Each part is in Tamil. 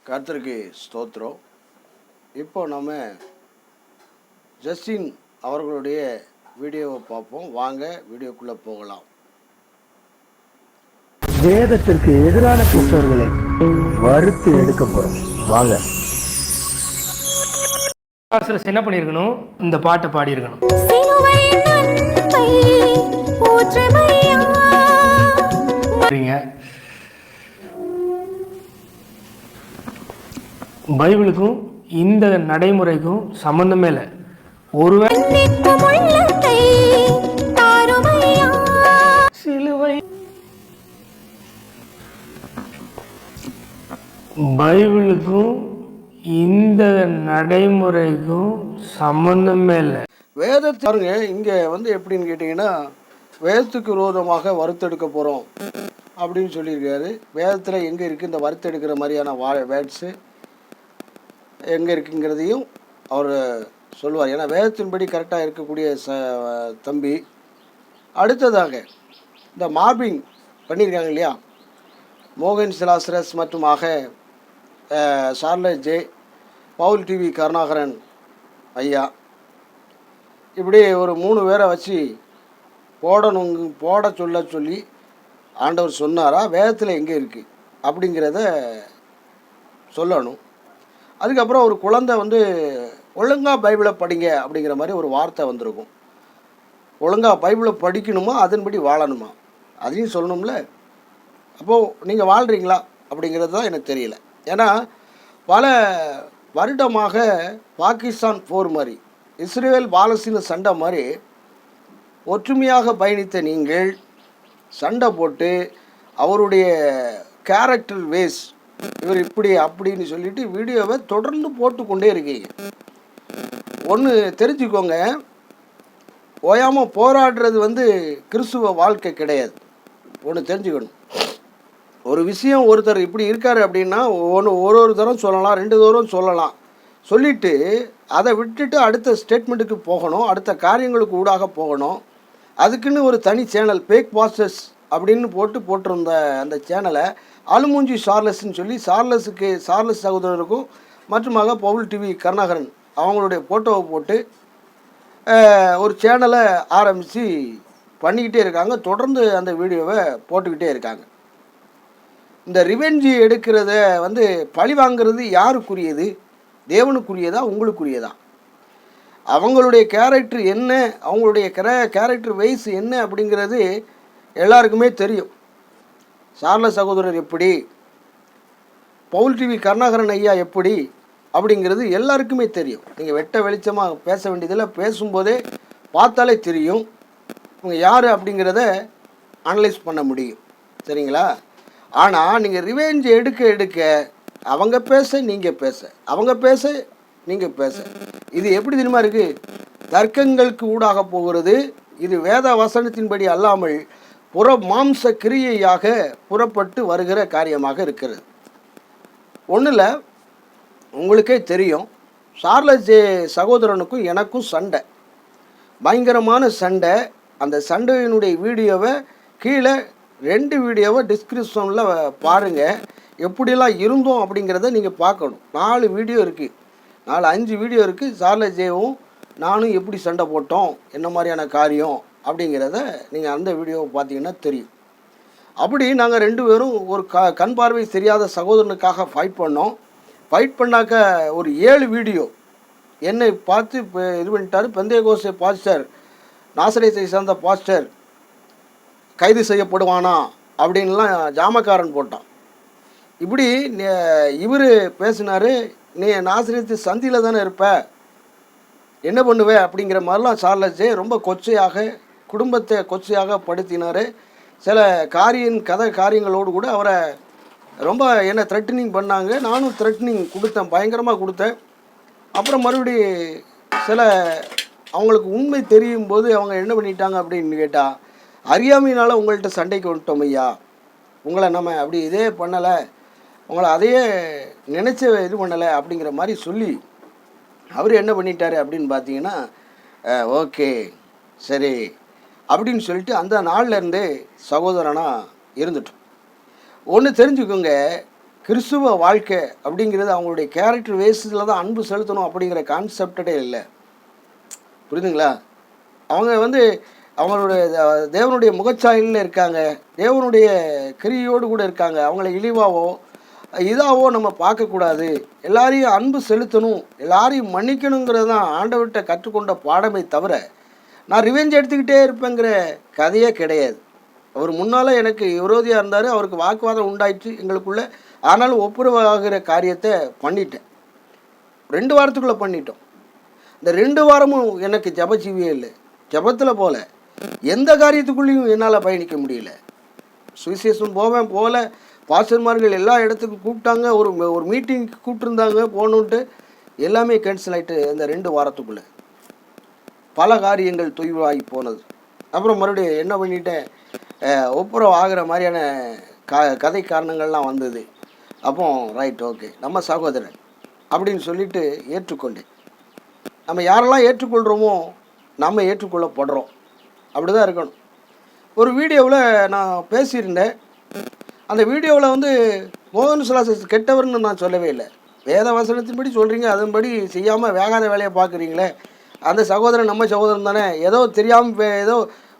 கர்த்தருக்கு ஸ்தோத்திரம். இப்போ நம்ம ஜஸ்டின் அவர்களுடைய வீடியோவை பார்ப்போம். வாங்க வீடியோக்குள்ளே போகலாம். வேதத்திற்கு எதிரான கிறிஸ்தவர்களை வறுத்து எடுக்க போறோம். வாங்க. என்ன பண்ணியிருக்கணும், இந்த பாட்டை பாடியிருக்கணும். பைபிளுக்கும் இந்த நடைமுறைக்கும் சம்பந்தமே இல்லை. ஒருவேளை சிலுவை பைபிளுக்கும் இந்த நடைமுறைக்கும் சம்பந்தமே இல்லை. வேதத்தை பாருங்க, இங்கே எப்படின்னு கேட்டிங்கன்னா, வேதத்துக்கு விரோதமாக வறுத்தெடுக்க போகிறோம் அப்படின்னு சொல்லியிருக்காரு. வேதத்தில் எங்கே இருக்குது இந்த வறுத்தெடுக்கிற மாதிரியான வேர்ட்ஸு எங்கே இருக்குங்கிறதையும் அவர் சொல்லுவார். ஏன்னா வேதத்தின்படி கரெக்டாக இருக்கக்கூடிய தம்பி. அடுத்ததாக இந்த மார்பிங் பண்ணியிருக்காங்க இல்லையா, மோகன் சிலாசரஸ் மற்றும் Charles J, Paul TV Karunakaran ஐயா, இப்படி ஒரு 3 பேரை வச்சு போட சொல்லி ஆண்டவர் சொன்னாரா, வேதத்தில் எங்கே இருக்குது அப்படிங்கிறத சொல்லணும். அதுக்கப்புறம் ஒரு குழந்தை ஒழுங்காக பைபிளை படிங்க அப்படிங்கிற மாதிரி ஒரு வார்த்தை வந்திருக்கும். ஒழுங்காக பைபிளை படிக்கணுமா, அதன்படி வாழணுமா, அதையும் சொல்லணும்ல. அப்போது நீங்கள் வாழ்கிறீங்களா அப்படிங்கிறது தான் எனக்கு தெரியல. ஏன்னா பல வருடமாக பாகிஸ்தான் போர் மாதிரி, இஸ்ரேல் பாலஸ்தீன சண்டை மாதிரி ஒற்றுமையாக பயணித்த நீங்கள் சண்டை போட்டு அவருடைய கேரக்டர் வேஸ், இவர் இப்படி அப்படின்னு சொல்லிட்டு வீடியோவை தொடர்ந்து போட்டுக்கொண்டே இருக்கீங்க. ஒன்று தெரிஞ்சுக்கோங்க, ஓயாமல் போராடுறது கிறிஸ்துவ வாழ்க்கை கிடையாது. ஒன்று தெரிஞ்சுக்கணும். ஒரு விஷயம் ஒருத்தர் இப்படி இருக்கார் அப்படின்னா ஒரு தரம் சொல்லலாம், 2 தரம் சொல்லலாம். சொல்லிவிட்டு அதை விட்டுட்டு அடுத்த ஸ்டேட்மெண்ட்டுக்கு போகணும், அடுத்த காரியங்களுக்கு ஊடாக போகணும். அதுக்குன்னு ஒரு தனி சேனல் பேக் பாஸ்டர்ஸ் அப்படின்னு போட்டிருந்த அந்த சேனலை அலுமூஞ்சி சார்லஸ்ன்னு சொல்லி சார்லஸ் சகோதரருக்கும் மற்றுமாக பவுல் டிவி கருணாகரன் அவங்களுடைய ஃபோட்டோவை போட்டு ஒரு சேனலை ஆரம்பித்து பண்ணிக்கிட்டே இருக்காங்க. தொடர்ந்து அந்த வீடியோவை போட்டுக்கிட்டே இருக்காங்க. இந்த ரிவெஞ்சு எடுக்கிறத பழி வாங்கிறது யாருக்குரியது? தேவனுக்குரியதா, உங்களுக்குரியதா? அவங்களுடைய கேரக்டர் என்ன, அவங்களுடைய கேரக்டர் வைஸ் என்ன அப்படிங்கிறது எல்லாருக்குமே தெரியும். சார்லஸ் சகோதரர் எப்படி, பவுல் டிவி கருணாகரன் ஐயா எப்படி அப்படிங்கிறது எல்லாருக்குமே தெரியும். நீங்கள் வெட்ட வெளிச்சமாக பேச வேண்டியதில், பேசும்போதே பார்த்தாலே தெரியும் இவங்க யார் அப்படிங்கிறத அனலைஸ் பண்ண முடியும். சரிங்களா? ஆனால் நீங்கள் ரிவெஞ்ச் எடுக்க அவங்க பேச நீங்கள் பேச, அவங்க பேச நீங்கள் பேச, இது எப்படி தெரியுமா இருக்குது? தர்க்கங்களுக்கு ஊடாக போகிறது. இது வேத வசனத்தின்படி அல்லாமல் மாம்ச கிரியையாக புறப்பட்டு வருகிற காரியமாக இருக்கிறது. ஒன்றில் உங்களுக்கே தெரியும், சார்லஸ் ஜே சகோதரனுக்கும் எனக்கும் சண்டை, பயங்கரமான சண்டை. அந்த சண்டையினுடைய வீடியோவை கீழே 2 வீடியோவை டிஸ்கிரிப்ஷனில் பாருங்கள். எப்படியெல்லாம் இருந்தோம் அப்படிங்கிறத நீங்கள் பார்க்கணும். 4 வீடியோ இருக்குது, 5 வீடியோ இருக்குது. சார்லஸ் ஜேவும் நானும் எப்படி சண்டை போட்டோம், என்ன மாதிரியான காரியம் அப்படிங்கிறத நீங்கள் அந்த வீடியோவை பார்த்தீங்கன்னா தெரியும். அப்படி நாங்கள் 2 பேரும் ஒரு கண் பார்வை தெரியாத சகோதரனுக்காக ஃபைட் பண்ணோம். ஃபைட் பண்ணாக்க ஒரு 7 வீடியோ என்னை பார்த்து இது பண்ணிட்டார். பெந்தேகோஸ்தே பாஸ்டர், நாசரேத்தை சேர்ந்த பாஸ்டர் கைது செய்யப்படுவானா அப்படின்லாம் ஜாமக்காரன் போட்டான். இப்படி இவர் பேசினார், நீ நாசரேத்து சந்தியில் தானே இருப்ப, என்ன பண்ணுவே அப்படிங்கிற மாதிரிலாம் சார்லஸ் ஜே ரொம்ப கொச்சையாக, குடும்பத்தை கொச்சையாக படுத்தினார். சில காரியங்களோடு கூட அவரை ரொம்ப என்ன த்ரெட்டனிங் பண்ணாங்க. நானும் த்ரெட்டனிங் கொடுத்தேன், பயங்கரமாக கொடுத்தேன். அப்புறம் மறுபடி சில அவங்களுக்கு உண்மை தெரியும் போது அவங்க என்ன பண்ணிட்டாங்க அப்படின்னு கேட்டால், அறியாமையினால் உங்கள்கிட்ட சண்டைக்கு வந்துட்டோம் ஐயா, உங்களை நம்ம அப்படி இதே பண்ணலை, உங்களை அதையே நினச்ச இது பண்ணலை அப்படிங்கிற மாதிரி சொல்லி அவர் என்ன பண்ணிட்டார் அப்படின்னு பார்த்தீங்கன்னா, ஓகே சரி அப்படின்னு சொல்லிட்டு அந்த நாள்லேருந்தே சகோதரனாக இருந்துட்டோம். ஒன்று தெரிஞ்சுக்கோங்க, கிறிஸ்துவ வாழ்க்கை அப்படிங்கிறது அவங்களுடைய கேரக்டர் வேஸில் தான் அன்பு செலுத்தணும் அப்படிங்கிற கான்செப்டே இல்லை. புரியுதுங்களா? அவங்க அவங்களுடைய தேவனுடைய முகச்சாயலில் இருக்காங்க, தேவனுடைய கிரியோடு கூட இருக்காங்க. அவங்கள இழிவாவோ இதாவோ நம்ம பார்க்கக்கூடாது. எல்லாரையும் அன்பு செலுத்தணும், எல்லாரையும் மன்னிக்கணுங்கிறது தான் ஆண்டவர்கிட்ட கற்றுக்கொண்ட பாடமே தவிர நான் ரிவெஞ்ச் எடுத்துக்கிட்டே இருப்பேங்கிற கதையே கிடையாது. அவர் முன்னால் எனக்கு விரோதியாக இருந்தார், அவருக்கு வாக்குவாதம் உண்டாயிடுச்சு எங்களுக்குள்ளே. ஆனாலும் ஒப்புரவாகிற காரியத்தை பண்ணிட்டேன். 2 வாரத்துக்குள்ளே பண்ணிட்டோம். இந்த 2 வாரமும் எனக்கு ஜபஜீவியே இல்லை. ஜபத்தில் போல எந்த காரியத்துக்குள்ளேயும் என்னால் பயணிக்க முடியல. சுவிசேஷம் போல பாஸ்டர்மார்கள் எல்லா இடத்துக்கும் கூப்பிட்டாங்க, ஒரு மீட்டிங்க்கு கூப்பிட்டுருந்தாங்க போகணுன்ட்டு, எல்லாமே கேன்சல் ஆகிட்டு. இந்த 2 வாரத்துக்குள்ளே பல காரியங்கள் தொய்வாகி போனது. அப்புறம் மறுபடியும் என்ன பண்ணிட்டேன், ஒப்புரவு ஆகிற மாதிரியான கதை காரணங்கள்லாம் வந்தது. அப்போ ரைட், ஓகே, நம்ம சகோதரன் அப்படின்னு சொல்லிட்டு ஏற்றுக்கொண்டேன். நம்ம யாரெல்லாம் ஏற்றுக்கொள்கிறோமோ நம்ம ஏற்றுக்கொள்ளப்படுறோம், அப்படி தான் இருக்கணும். ஒரு வீடியோவில் நான் பேசியிருந்தேன். அந்த வீடியோவில் மோகன் சுலாசஸ் கெட்டவர்னு நான் சொல்லவே இல்லை. வேத வசனத்தின்படி சொல்கிறீங்க, அதன்படி செய்யாமல் வேகாத வேலையை பார்க்குறீங்களே. அந்த சகோதரன் நம்ம சகோதரன் தானே, ஏதோ தெரியாமல் ஏதோ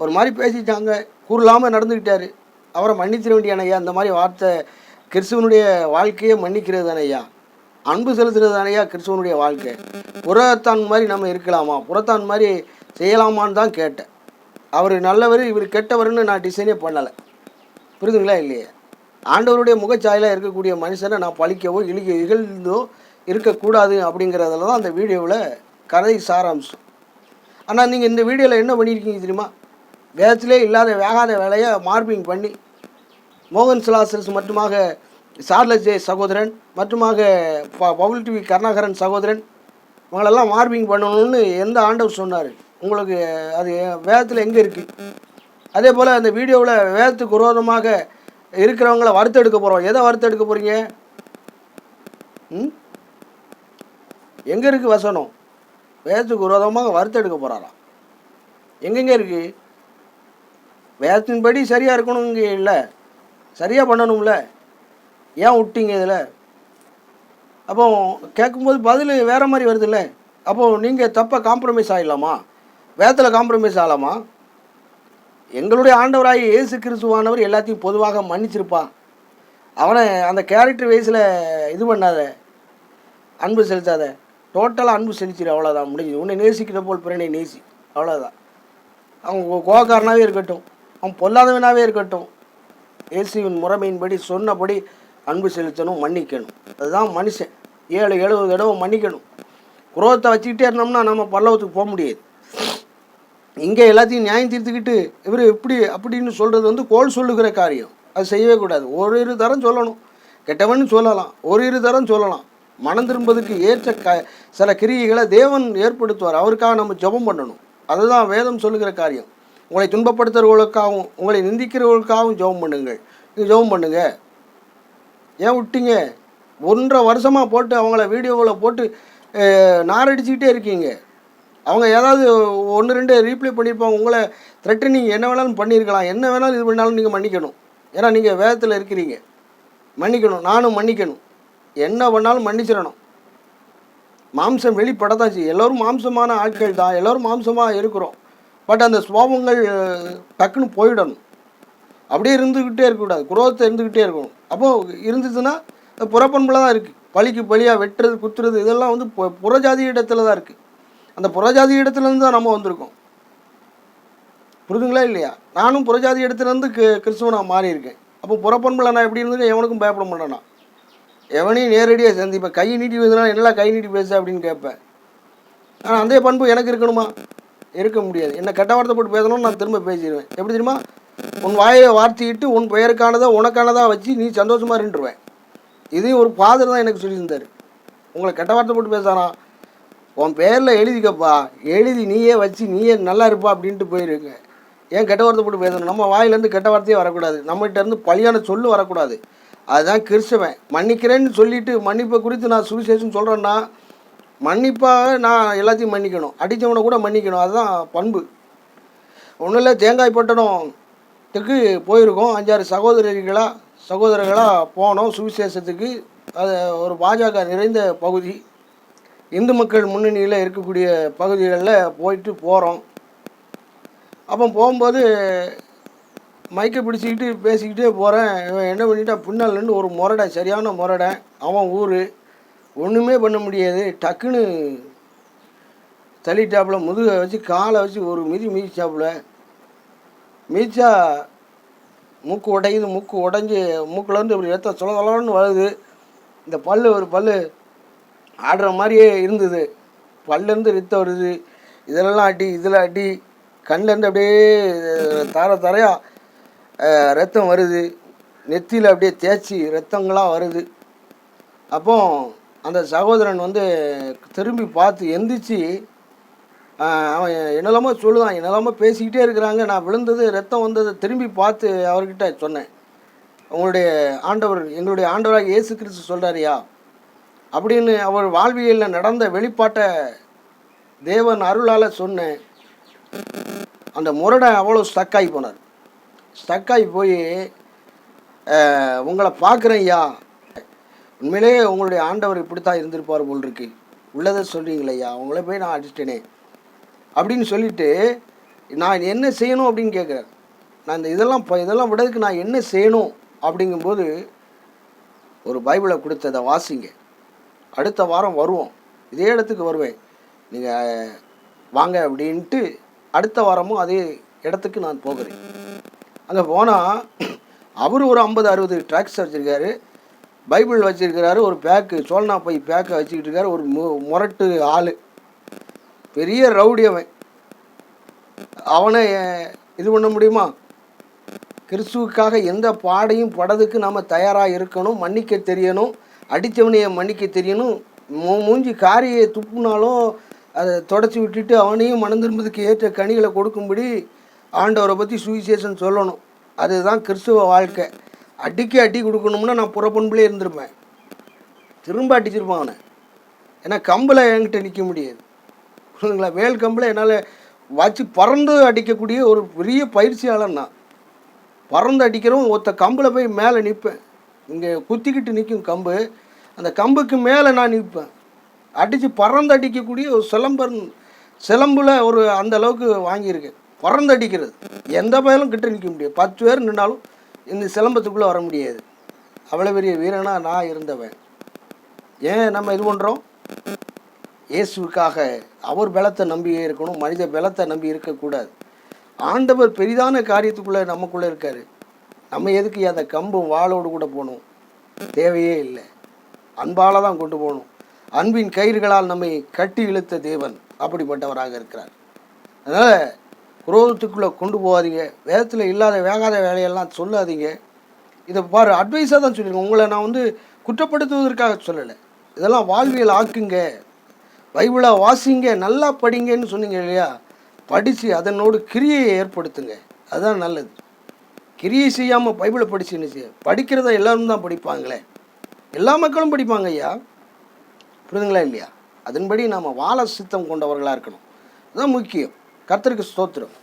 ஒரு மாதிரி பேசிட்டாங்க, கூறலாமல் நடந்துக்கிட்டாரு, அவரை மன்னிச்சிட வேண்டியான ஐயா. அந்த மாதிரி வார்த்தை கிறிஸ்துவனுடைய வாழ்க்கையே மன்னிக்கிறது தானே ஐயா, அன்பு செலுத்துறது தானே ஐயா கிறிஸ்துவனுடைய வாழ்க்கை. புறத்தான் மாதிரி நம்ம இருக்கலாமா, புறத்தான் மாதிரி செய்யலாமான்னு தான் கேட்டேன். அவர் நல்லவர், இவர் கெட்டவர்னு நான் டிசைனே பண்ணலை. புரியுதுங்களா இல்லையா? ஆண்டவருடைய முகச்சாயலாக இருக்கக்கூடிய மனுஷனை நான் பழிக்கவோ இகழ்ந்தோ இருக்கக்கூடாது அப்படிங்கிறதுல தான் அந்த வீடியோவில் கதை சாராம்சம். ஆனால் நீங்கள் இந்த வீடியோவில் என்ன பண்ணியிருக்கீங்க தெரியுமா? வேதத்திலே இல்லாத வேகாத வேலையை மார்பிங் பண்ணி மோகன் சுலாசஸ் மட்டுமாக சார்லஸ் ஜே சகோதரன் மட்டுமாக பவுல் டிவி கருணாகரன் சகோதரன் இவங்களெல்லாம் மார்பிங் பண்ணணும்னு எந்த ஆண்டவர் சொன்னார்? உங்களுக்கு அது வேதத்தில் எங்கே இருக்குது? அதே போல் அந்த வீடியோவில் வேதத்துக்கு விரோதமாக இருக்கிறவங்கள வறுத்தெடுக்க போகிறோம். எதை வறுத்தெடுக்க போகிறீங்க? எங்கே இருக்குது வசனம்? வேதத்துக்கு விரோதமாக வறுத்தெடுக்க போகிறாராம். எங்கெங்கே இருக்குது? வேதத்தின்படி சரியாக இருக்கணும் இங்கே இல்லை, சரியாக பண்ணணும்ல, ஏன் விட்டீங்க இதில்? அப்போ கேட்கும்போது பதில் வேறு மாதிரி வருதுல்ல. அப்போது நீங்கள் தப்பாக காம்ப்ரமைஸ் ஆகிடலாமா? வேதத்தில் காம்ப்ரமைஸ் ஆகலாமா? எங்களுடைய ஆண்டவராகி இயேசு கிறிஸ்துவானவர் எல்லாத்தையும் பொதுவாக மன்னிச்சிருப்பா. அவனை அந்த கேரக்டர் வைஸில் இது பண்ணாத, அன்பு செலுத்தாத, டோட்டலாக அன்பு செலுத்திடு, அவ்வளோதான், முடிஞ்சு. உன்னை நேசிக்கிற போல் பிறனை நேசி, அவ்வளோதான். அவன் கோகாரனாகவே இருக்கட்டும், அவன் பொல்லாதவனாகவே இருக்கட்டும், இயேசுவின் முறைமையின்படி சொன்னபடி அன்பு செலுத்தணும், மன்னிக்கணும். அதுதான் மனுஷன். 70 தடவை மன்னிக்கணும். குரோதத்தை வச்சுக்கிட்டே இருந்தோம்னா நம்ம பல்லவத்துக்கு போக முடியாது. இங்கே எல்லாத்தையும் நியாயம் தீர்த்துக்கிட்டு இவர் இப்படி அப்படின்னு சொல்கிறது கோல் சொல்லுகிற காரியம். அது செய்யவே கூடாது. ஒரு தரம் சொல்லணும், கெட்டவன்னு சொல்லலாம், ஒரு தரம் சொல்லலாம். மனம் திரும்பதுக்கு ஏற்ற சில கிரியைகளை தேவன் ஏற்படுத்துவார். அவருக்காக நம்ம ஜெபம் பண்ணணும். அதுதான் வேதம் சொல்லுகிற காரியம். உங்களை துன்பப்படுத்துகிறவர்களுக்காகவும் உங்களை நிந்திக்கிறவர்களுக்காகவும் ஜெபம் பண்ணுங்கள். நீங்கள் ஜெபம் பண்ணுங்க. ஏன் விட்டீங்க? 1.5 வருஷமாக போட்டு அவங்கள வீடியோவில் போட்டு நாரடிச்சுக்கிட்டே இருக்கீங்க. அவங்க ஏதாவது 1-2 ரீப்ளை பண்ணியிருப்பாங்க. உங்களை த்ரெட்டனிங் என்ன வேணாலும் பண்ணியிருக்கலாம், என்ன வேணாலும் இது பண்ணாலும் நீங்கள் மன்னிக்கணும். ஏன்னா நீங்கள் வேதத்தில் இருக்கிறீங்க, மன்னிக்கணும். நானும் மன்னிக்கணும். என்ன பண்ணாலும் மன்னிச்சிடணும். மாம்சம் வெளிப்படத்தான் செய்யும். எல்லோரும் மாம்சமான ஆட்கள் தான், எல்லோரும் மாம்சமாக இருக்கிறோம். பட் அந்த சுவாபங்கள் டக்குன்னு போயிடணும். அப்படியே இருந்துக்கிட்டே இருக்கக்கூடாது, குரோதத்தை இருந்துக்கிட்டே இருக்கணும். அப்போது இருந்துச்சுன்னா புறப்பண்பில் தான் இருக்குது. பழிக்கு பழியாக வெட்டுறது குத்துறது இதெல்லாம் புறஜாதி இடத்துல தான் இருக்குது. அந்த புறஜாதி இடத்துலேருந்து தான் நம்ம வந்திருக்கோம். புரிதுங்களா இல்லையா? நானும் புறஜாதி இடத்துலேருந்து கிறிஸ்துவனாக மாறியிருக்கேன். அப்போ புறப்பண்பில் நான் எப்படி இருந்துட்டு எவனுக்கும் பயப்பட மாட்டேன்னா, எவனையும் நேரடியாக சந்திப்பேன். கை நீட்டி பேசுனா என்னெல்லாம் கை நீட்டி பேச அப்படின்னு கேட்பேன். ஆனால் அந்த பண்பு எனக்கு இருக்கணுமா? இருக்க முடியாது. என்னை கெட்ட வார்த்தை போட்டு பேசணும்னு நான் திரும்ப பேசிடுவேன். எப்படி தெரியுமா? உன் வாயை வார்த்திக்கிட்டு உன் பெயருக்கானதா உனக்கானதாக வச்சு நீ சந்தோஷமாக இருந்துருவேன். இதையும் ஒரு ஃபாதர் தான் எனக்கு சொல்லியிருந்தார். உங்களை கெட்ட வார்த்தை போட்டு பேசுறானா, உன் பேரில் எழுதிக்கப்பா, எழுதி நீயே வச்சு நீயே நல்லா இருப்பா அப்படின்ட்டு போயிருங்க. ஏன் கெட்ட வார்த்தை போட்டு பேசணும்? நம்ம வாயிலேருந்து கெட்ட வார்த்தையே வரக்கூடாது, நம்மகிட்டேருந்து பழியான சொல்லு வரக்கூடாது. அதுதான் கிறிஸ்தவன். மன்னிக்கிறேன்னு சொல்லிவிட்டு மன்னிப்பை குறித்து நான் சுவிசேஷம் சொல்கிறேன்னா மன்னிப்பாக நான் எல்லாத்தையும் மன்னிக்கணும், அடித்தவனை கூட மன்னிக்கணும். அதுதான் பண்பு. ஒன்றும் இல்லை, தேங்காய் பட்டணத்துக்கு போயிருக்கோம். 5-6 சகோதரர்களாக போனோம் சுவிசேஷத்துக்கு. அது ஒரு பாஜக நிறைந்த பகுதி, இந்து மக்கள் முன்னணியில் இருக்கக்கூடிய பகுதிகளில் போகிறோம். அப்போ போகும்போது மைக்கை பிடிச்சிக்கிட்டு பேசிக்கிட்டே போகிறேன். இவன் என்ன பண்ணிட்டான், பின்னால் நின்று ஒரு முரடை, சரியான முரடை. அவன் ஊர், ஒன்றுமே பண்ண முடியாது. டக்குன்னு தள்ளிட்டாப்புல, முதுகை வச்சு காலை வச்சு ஒரு மிதிச்சாப்புல. மிதிச்சா மூக்கு உடையுது. மூக்கு உடஞ்சி மூக்குலேருந்து இப்படி ரத்தம் சொலன்னு வருது. இந்த ஒரு பல் ஆடுற மாதிரியே இருந்தது. பல்லேருந்து ரத்தம் வருது. இதெல்லாம் அடி, இதில் அடி, கண்லேருந்து அப்படியே தரையாக ரத்தம் வருது. நெத்தியில் அப்படியே தேய்ச்சி ரத்தங்களாக வருது. அப்போ அந்த சகோதரன் வந்து திரும்பி பார்த்து எந்திரிச்சு, அவன் என்னெல்லாமோ சொல்லுதான், என்னெல்லாமோ பேசிக்கிட்டே இருக்கிறாங்க. நான் விழுந்தது, ரத்தம் வந்தது திரும்பி பார்த்து அவர்கிட்ட சொன்னேன், உங்களுடைய ஆண்டவர், எங்களுடைய ஆண்டவராக இயேசு கிறிஸ்து சொல்கிறாரியா அப்படின்னு அவர் வாழ்வியலில் நடந்த வெளிப்பாட்டை தேவன் அருளால் சொன்னேன். அந்த முரடை அவ்வளோ ஸ்டக்காகி போனார். ஸ்டக்காகி போய், உங்களை பார்க்குறேன் ஐயா, உண்மையிலே உங்களுடைய ஆண்டவர் இப்படித்தான் இருந்திருப்பார் போல் இருக்கு, உள்ளதை சொல்கிறீங்களே ஐயா, உங்களை போய் நான் அடிச்சிட்டேனே அப்படின்னு சொல்லிட்டு, நான் என்ன செய்யணும் அப்படின்னு கேட்குறேன். நான் இந்த இதெல்லாம் விடதுக்கு நான் என்ன செய்யணும் அப்படிங்கும்போது, ஒரு பைபிளை கொடுத்ததை வாசிங்க, அடுத்த வாரம் வருவோம், இதே இடத்துக்கு வருவேன், நீங்கள் வாங்க அப்படின்ட்டு அடுத்த வாரமும் அதே இடத்துக்கு நான் போகிறேன். அங்கே போனால் அவர் ஒரு 50-60 ட்ராக்ஸ் வச்சுருக்காரு, பைபிள் வச்சுருக்கிறாரு, ஒரு பேக்கு சோழனா பை பேக்கை வச்சுக்கிட்டு இருக்காரு. ஒரு முரட்டு ஆள், பெரிய ரவுடி. அவனை இது பண்ண முடியுமா? கிறிஸ்துவுக்காக எந்த பாடையும் படதுக்கு நாம் தயாராக இருக்கணும், மன்னிக்க தெரியணும், அடித்தவனையை மன்னிக்க தெரியணும். மூஞ்சி காரியை துப்புனாலும் அதை தொடச்சி விட்டுட்டு அவனையும் மனம் திரும்புறதுக்கு ஏற்ற கனிகளை கொடுக்கும்படி ஆண்டவரை பற்றி சுவிசேஷன் சொல்லணும். அதுதான் கிறிஸ்துவ வாழ்க்கை. அடி கொடுக்கணும்னா நான் புறப்பண்புலே இருந்திருப்பேன், திரும்ப அடிச்சிருப்பான் அவனை. ஏன்னா கம்பில் என்கிட்ட நிற்க முடியாது, புரியுதுங்களா? வேல் கம்பில் என்னால் வச்சு பறந்து அடிக்கக்கூடிய ஒரு பெரிய பயிற்சியாளன் நான். பறந்து அடிக்கிறவன் ஒருத்த கம்பில் போய் மேலே நிற்பேன். இங்கே குத்திக்கிட்டு நிற்கும் கம்பு, அந்த கம்புக்கு மேலே நான் நிற்பேன். அடித்து பறந்து அடிக்கக்கூடிய ஒரு சிலம்பில் ஒரு அந்த அளவுக்கு வாங்கியிருக்கேன். பறந்து அடிக்கிறது, எந்த பயலும் கிட்ட நிற்க முடியாது. 10 பேர் நின்னாலும் இந்த சிலம்பத்துக்குள்ளே வர முடியாது. அவ்வளோ பெரிய வீரனாக நான் இருந்தவன். ஏன் நம்ம இது பண்ணுறோம்? இயேசுக்காக. அவர் பலத்தை நம்பியே இருக்கணும், மனித பலத்தை நம்பி இருக்கக்கூடாது. ஆண்டவர் பெரிதான காரியத்துக்குள்ளே நமக்குள்ளே இருக்கார். நம்ம எதுக்கு அந்த கம்பும் வாளோடு கூட போகணும்? தேவையே இல்லை. அன்பால் தான் கொண்டு போகணும். அன்பின் கயிறுகளால் நம்மை கட்டி இழுத்த தேவன் அப்படிப்பட்டவராக இருக்கிறார். அதனால் குரோதத்துக்குள்ளே கொண்டு போகாதீங்க. வேதத்தில் இல்லாத வேகாத வேலையெல்லாம் சொல்லாதீங்க. இதை பாரு, அட்வைஸாக தான் சொல்லியிருக்கேன். உங்களை நான் வந்து குற்றப்படுத்துவதற்காக சொல்லலை. இதெல்லாம் வாழ்வியல் ஆக்குங்க, பைபிளை வாசிங்க, நல்லா படிங்கன்னு சொன்னீங்க இல்லையா? படித்து அதனோடு கிரியையை ஏற்படுத்துங்க, அதுதான் நல்லது. கிரியை செய்யாமல் பைபிளை படிச்சுன்னு செய்ய, படிக்கிறத எல்லோரும் தான் படிப்பாங்களே, எல்லா மக்களும் படிப்பாங்க ஐயா, புரியுதுங்களா இல்லையா? அதன்படி நாம் வாழ சித்தம் கொண்டவர்களாக இருக்கணும், அதுதான் முக்கியம். கர்த்தருக்கு ஸ்தோத்திரம்.